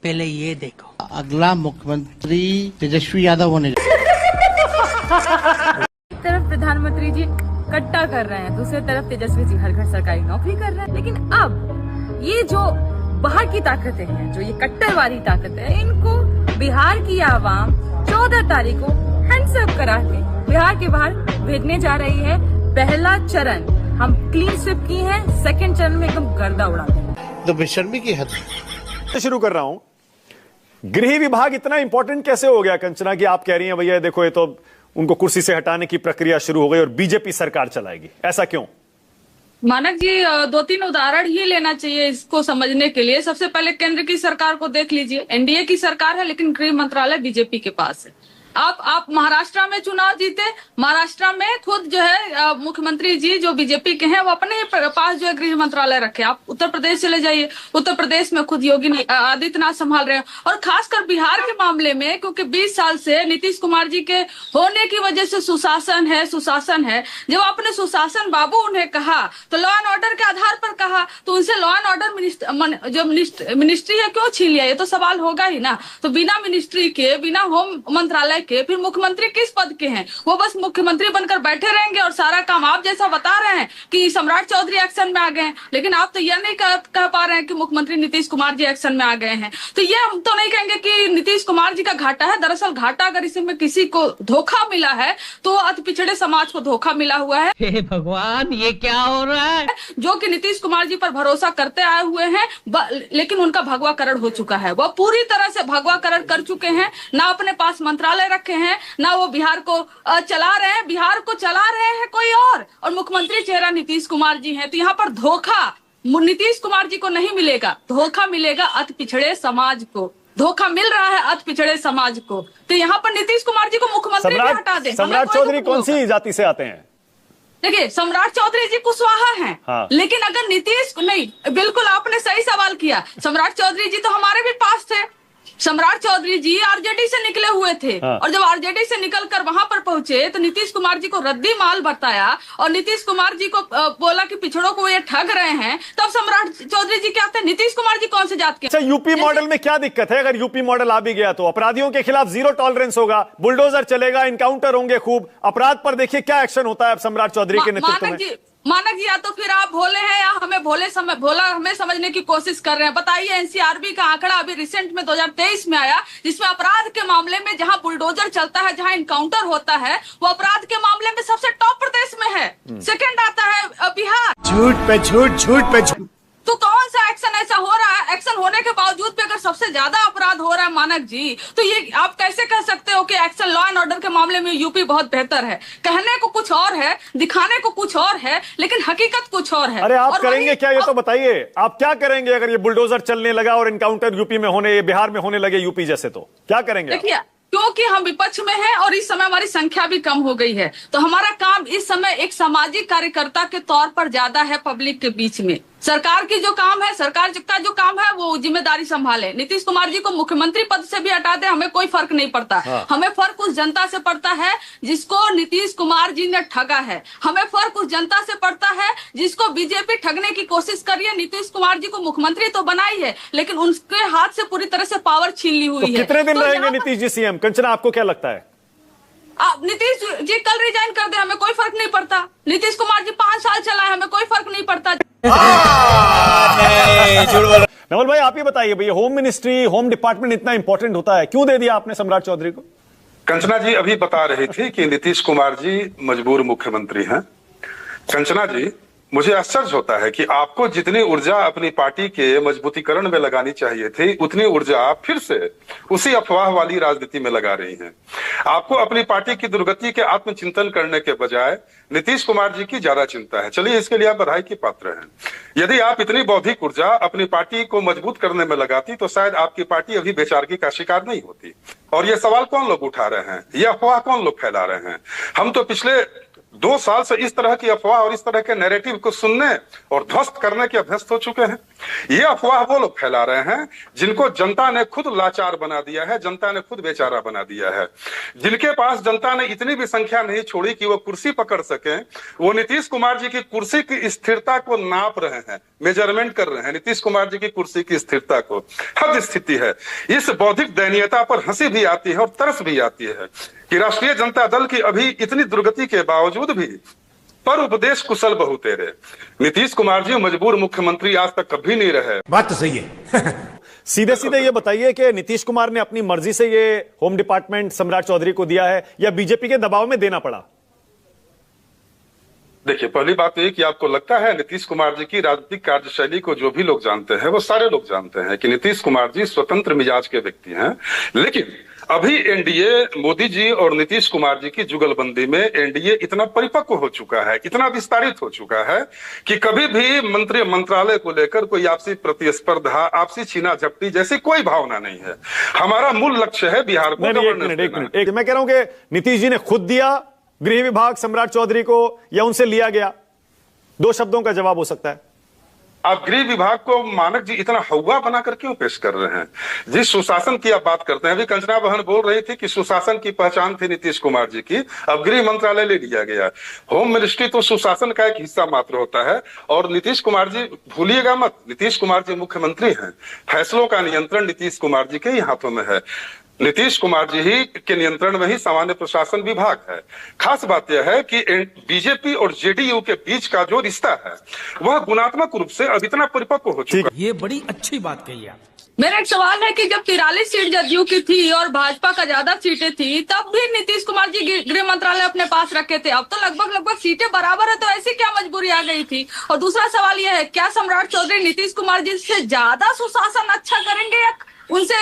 पहले ये देखो, अगला मुख्यमंत्री तेजस्वी यादव होने एक तरफ प्रधानमंत्री जी कट्टा कर रहे हैं, दूसरी तरफ तेजस्वी जी हर घर सरकारी नौकरी कर रहे हैं। लेकिन अब ये जो बाहर की ताकतें हैं, जो ये कट्टरवादी ताकतें हैं, इनको बिहार की आवाम 14 तारीख को हैंड्सअप करा के बिहार के बाहर भेजने जा रही है। पहला चरण हम क्लीन स्वीप की है, सेकंड चरण में एकदम गर्दा उड़ा देंगे। तो बेशर्मी की हद शुरू कर रहा हूं। गृह विभाग इतना इंपॉर्टेंट कैसे हो गया कंचना की आप कह रही हैं भैया देखो ये तो उनको कुर्सी से हटाने की प्रक्रिया शुरू हो गई और बीजेपी सरकार चलाएगी, ऐसा क्यों? मानक जी 2-3 उदाहरण ही लेना चाहिए इसको समझने के लिए। सबसे पहले केंद्र की सरकार को देख लीजिए, एनडीए की सरकार है लेकिन गृह मंत्रालय बीजेपी के पास है। आप महाराष्ट्र में चुनाव जीते, महाराष्ट्र में खुद जो है मुख्यमंत्री जी जो बीजेपी के हैं वो अपने ही पास जो है गृह मंत्रालय रखे। आप उत्तर प्रदेश चले जाइए, उत्तर प्रदेश में खुद योगी आदित्यनाथ संभाल रहे हैं। और खासकर बिहार के मामले में क्योंकि 20 साल से नीतीश कुमार जी के होने की वजह से सुशासन है। जब आपने सुशासन बाबू उन्हें कहा तो लॉ एंड ऑर्डर के आधार पर कहा, तो उनसे लॉ एंड ऑर्डर जो मिनिस्ट्री है क्यों छीन लिया, ये तो सवाल होगा ही ना। तो बिना मिनिस्ट्री के, बिना होम मंत्रालय के फिर मुख्यमंत्री किस पद के हैं? वो बस मुख्यमंत्री बनकर बैठे रहेंगे और सारा काम आप जैसा बता रहे हैं कि सम्राट चौधरी एक्शन में आ गए हैं, लेकिन आप तो यह नहीं कह पा रहे हैं कि मुख्यमंत्री नीतीश कुमार जी एक्शन में आ गए हैं। तो ये हम तो नहीं कहेंगे कि नीतीश कुमार जी का घाटा है। दरअसल घाटा अगर इसमें किसी को धोखा मिला है तो अति पिछड़े समाज को धोखा मिला हुआ है। हे भगवान ये क्या हो रहा है? जो कि नीतीश कुमार जी पर भरोसा करते आए हुए हैं, लेकिन उनका भगवाकरण हो चुका है। वह पूरी तरह से भगवाकरण कर चुके हैं, ना अपने पास मंत्रालय रखे हैं, ना वो बिहार को चला रहे हैं। बिहार को चला रहे हैं कोई और मुख्यमंत्री चेहरा नीतीश कुमार जी हैं। तो यहाँ पर धोखा नीतीश कुमार जी को नहीं मिलेगा, धोखा मिलेगा अति पिछड़े समाज को। धोखा मिल रहा है अति पिछड़े समाज को। तो यहाँ पर नीतीश कुमार जी को मुख्यमंत्री भी हटा दें। सम्राट चौधरी कौन सी जाति से आते हैं? देखिए सम्राट चौधरी जी कुशवाहा हैं। हाँ। लेकिन अगर नीतीश नहीं, बिल्कुल आपने सही सवाल किया। सम्राट चौधरी जी तो हमारे भी पास थे। सम्राट चौधरी जी आरजेडी से निकले हुए थे। हाँ। और जब आरजेडी से निकलकर वहां पर पहुंचे तो नीतीश कुमार जी को रद्दी माल बताया और नीतीश कुमार जी को बोला कि पिछड़ों को ये ठग रहे हैं। तब सम्राट चौधरी जी क्या थे? नीतीश कुमार जी कौन से जात के? अच्छा, यूपी मॉडल में क्या दिक्कत है? अगर यूपी मॉडल आ भी गया तो अपराधियों के खिलाफ 0 टॉलरेंस होगा, बुलडोजर चलेगा, इनकाउंटर होंगे खूब। अपराध पर देखिए क्या एक्शन होता है सम्राट चौधरी के नेतृत्व में। मानक जी या तो फिर आप भोले हैं या हमें भोला हमें समझने की कोशिश कर रहे हैं। बताइए एनसीआरबी का आंकड़ा अभी रिसेंट में 2023 में आया, जिसमें अपराध के मामले में जहां बुलडोजर चलता है, जहां इनकाउंटर होता है, वो अपराध के मामले में सबसे टॉप प्रदेश में है। सेकंड आता है बिहार। झूठ पे झूठ। तो कौन सा एक्शन ऐसा हो रहा है? एक्शन होने के बावजूद भी अगर सबसे ज्यादा अपराध हो रहा है मानक जी, तो ये आप कैसे कह सकते हो कि एक्शन लॉ एंड ऑर्डर के मामले में यूपी बहुत बेहतर है? कहने को कुछ और है, दिखाने को कुछ और है, लेकिन हकीकत कुछ और है। अरे आप करेंगे क्या ये तो बताइए। आप क्या करेंगे अगर ये बुलडोजर चलने लगा और इनकाउंटर यूपी में होने, बिहार में होने लगे यूपी जैसे, तो क्या करेंगे? देखिए क्योंकि हम विपक्ष में हैं और इस समय हमारी संख्या भी कम हो गई है, तो हमारा काम इस समय एक सामाजिक कार्यकर्ता के तौर पर ज्यादा है पब्लिक के बीच में। सरकार की जो काम है, सरकार का जो काम है वो जिम्मेदारी संभाले। नीतीश कुमार जी को मुख्यमंत्री पद से भी हटा दे, हमें कोई फर्क नहीं पड़ता। हाँ। हमें फर्क उस जनता से पड़ता है जिसको नीतीश कुमार जी ने ठगा है। हमें फर्क उस जनता से पड़ता है जिसको बीजेपी ठगने की कोशिश कर रही है। नीतीश कुमार जी को मुख्यमंत्री तो बनाई है, लेकिन उनके हाथ से पूरी तरह से पावर छीन ली हुई है। कितने दिन रहेंगे नीतीश जी सीएम? कंचना आपको क्या लगता है? नीतीश जी कल रिजाइन कर दे, हमें कोई फर्क नहीं पड़ता। नीतीश कुमार जी 5 साल चलाए, हमें कोई फर्क नहीं पड़ता। नवल भाई आप ही बताइए भैया, होम मिनिस्ट्री, होम डिपार्टमेंट इतना इंपॉर्टेंट होता है, क्यों दे दिया आपने सम्राट चौधरी को? कंचना जी अभी बता रही थी कि नीतीश कुमार जी मजबूर मुख्यमंत्री हैं। कंचना जी, मुझे आश्चर्य होता है कि आपको जितनी ऊर्जा अपनी पार्टी के मजबूतीकरण में लगानी चाहिए थी, उतनी ऊर्जा आप फिर से उसी अफवाह वाली राजनीति में लगा रही हैं। आपको अपनी पार्टी की दुर्गति के आत्मचिंतन करने के बजाय नीतीश कुमार जी की ज्यादा चिंता है। चलिए इसके लिए आप बधाई की पात्र हैं। यदि आप इतनी बौद्धिक ऊर्जा अपनी पार्टी को मजबूत करने में लगाती तो शायद आपकी पार्टी अभी बेचारगी का शिकार नहीं होती। और ये सवाल कौन लोग उठा रहे हैं, ये अफवाह कौन लोग फैला रहे हैं? हम तो पिछले 2 साल से इस तरह की अफवाह और इस तरह के नैरेटिव को सुनने और ध्वस्त करने के अभ्यस्त हो चुके हैं। ये अफवाह वो लोग फैला रहे हैं जिनको जनता ने खुद लाचार बना दिया है, जनता ने खुद बेचारा बना दिया है, जिनके पास जनता ने इतनी भी संख्या नहीं छोड़ी कि वो कुर्सी पकड़ सके। वो नीतीश कुमार जी की कुर्सी की स्थिरता को नाप रहे हैं, मेजरमेंट कर रहे हैं नीतीश कुमार जी की कुर्सी की स्थिरता को। हद स्थिति है। इस बौद्धिक दयनीयता पर हंसी भी आती है और तरस भी आती है कि राष्ट्रीय जनता दल की अभी इतनी दुर्गति के बावजूद भी पर उपदेश कुशल बहु तेरे नीतीश कुमार जी मजबूर मुख्यमंत्री आज तक कभी नहीं रहे। बात तो सही है। सीधे सीधे ये बताइए कि नीतीश कुमार ने अपनी मर्जी से ये होम डिपार्टमेंट सम्राट चौधरी को दिया है या बीजेपी के दबाव में देना पड़ा? देखिए, पहली बात तो ये कि आपको लगता है नीतीश कुमार जी की राजनीतिक कार्यशैली को जो भी लोग जानते हैं वो सारे लोग जानते हैं कि नीतीश कुमार जी स्वतंत्र मिजाज के व्यक्ति हैं। लेकिन अभी एनडीए मोदी जी और नीतीश कुमार जी की जुगलबंदी में एनडीए इतना परिपक्व हो चुका है, इतना विस्तारित हो चुका है कि कभी भी मंत्रालय को लेकर कोई आपसी प्रतिस्पर्धा, आपसी छीना झपटी जैसी कोई भावना नहीं है। हमारा मूल लक्ष्य है बिहार को गवर्नेंस देना। मैं कह रहा हूं कि नीतीश जी ने खुद दिया गृह विभाग सम्राट चौधरी को या उनसे लिया गया? 2 शब्दों का जवाब हो सकता है। आप गृह विभाग को मानक जी इतना हवा बनाकर क्यों पेश कर रहे हैं? जिस सुशासन की आप बात करते हैं, अभी कंचना बहन बोल रही थी कि सुशासन की पहचान थी नीतीश कुमार जी की, अब गृह मंत्रालय ले लिया गया। होम मिनिस्ट्री तो सुशासन का एक हिस्सा मात्र होता है। और नीतीश कुमार जी भूलिएगा मत, नीतीश कुमार जी मुख्यमंत्री हैं, फैसलों का नियंत्रण नीतीश कुमार जी के ही हाथों में है। नीतीश कुमार जी ही के नियंत्रण में ही सामान्य प्रशासन विभाग है। खास बात यह है कि बीजेपी और जेडीयू के बीच का जो रिश्ता है वह गुणात्मक रूप से अब इतना परिपक्व हो चुका है। ये बड़ी अच्छी बात कही आप। मेरा एक सवाल है कि जब 43 सीट जदयू की थी और भाजपा का ज्यादा सीटें थी, तब भी नीतीश कुमार जी गृह मंत्रालय अपने पास रखे थे। अब तो लगभग सीटें बराबर है, तो ऐसी क्या मजबूरी आ गई थी? और दूसरा सवाल यह है, क्या सम्राट चौधरी नीतीश कुमार जी से ज्यादा सुशासन अच्छा करेंगे या उनसे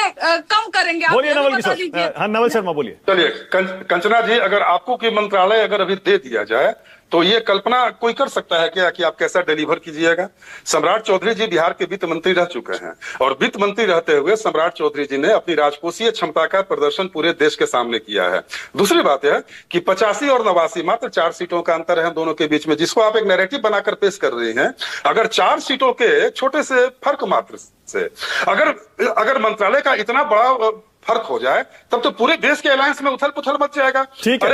कम करेंगे? बोलिए नवल किशोर। हाँ, नवल शर्मा बोलिए। चलिए कंचना जी, अगर आपको कि मंत्रालय अगर अभी दे दिया जाए तो ये कल्पना कोई कर सकता है क्या कि आप कैसा डिलीवर कीजिएगा? सम्राट चौधरी जी बिहार के वित्त मंत्री रह चुके हैं और वित्त मंत्री रहते हुए सम्राट चौधरी जी ने अपनी राजकोषीय क्षमता का प्रदर्शन पूरे देश के सामने किया है। दूसरी बात है कि 85 और 89 मात्र 4 सीटों का अंतर है हम दोनों के बीच में, जिसको आप एक नैरेटिव बनाकर पेश कर रही हैं। अगर 4 सीटों के छोटे से फर्क मात्र से अगर मंत्रालय का इतना बड़ा फर्क हो जाए तब तो पूरे देश के अलायंस में उथल पुथल मच जाएगा। ठीक है।